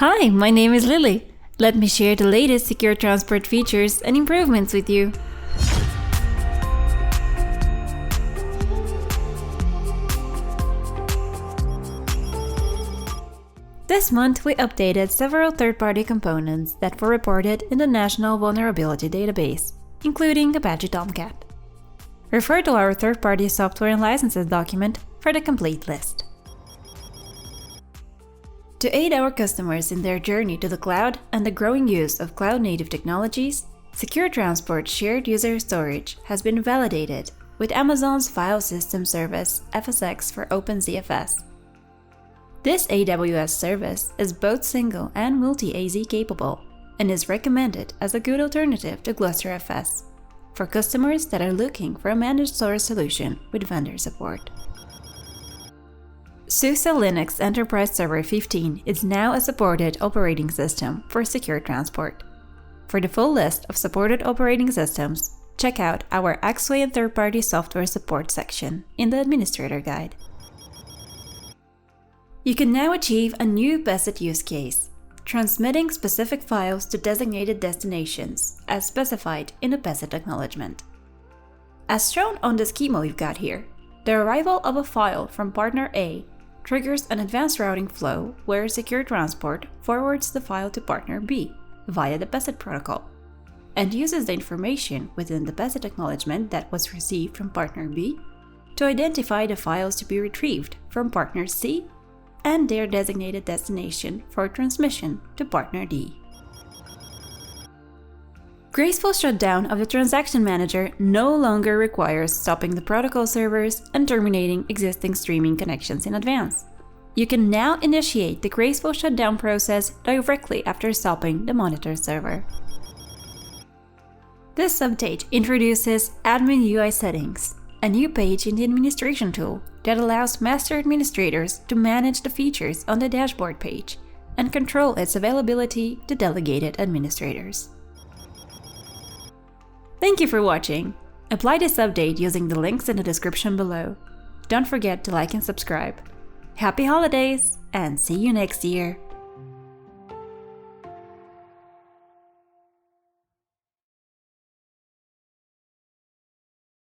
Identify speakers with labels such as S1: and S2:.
S1: Hi, my name is Lily. Let me share the latest SecureTransport features and improvements with you. This month, we updated several third-party components that were reported in the National Vulnerability Database, including Apache Tomcat. Refer to our third-party software and licenses document for the complete list. To aid our customers in their journey to the cloud and the growing use of cloud-native technologies, SecureTransport Shared User Storage has been validated with Amazon's File System Service FSx for OpenZFS. This AWS service is both single and multi-AZ capable and is recommended as a good alternative to GlusterFS for customers that are looking for a managed storage solution with vendor support. SUSE Linux Enterprise Server 15 is now a supported operating system for SecureTransport. For the full list of supported operating systems, check out our Axway and third-party software support section in the Administrator Guide. You can now achieve a new PeSIT use case, transmitting specific files to designated destinations as specified in the PeSIT acknowledgement. As shown on the schema we've got here, the arrival of a file from partner A triggers an advanced routing flow where SecureTransport forwards the file to partner B via the PeSIT protocol and uses the information within the PeSIT acknowledgement that was received from partner B to identify the files to be retrieved from partner C and their designated destination for transmission to partner D. Graceful shutdown of the transaction manager no longer requires stopping the protocol servers and terminating existing streaming connections in advance. You can now initiate the graceful shutdown process directly after stopping the monitor server. This update introduces Admin UI Settings, a new page in the administration tool that allows master administrators to manage the features on the dashboard page and control its availability to delegated administrators. Thank you for watching. Apply this update using the links in the description below. Don't forget to like and subscribe. Happy holidays and see you next year!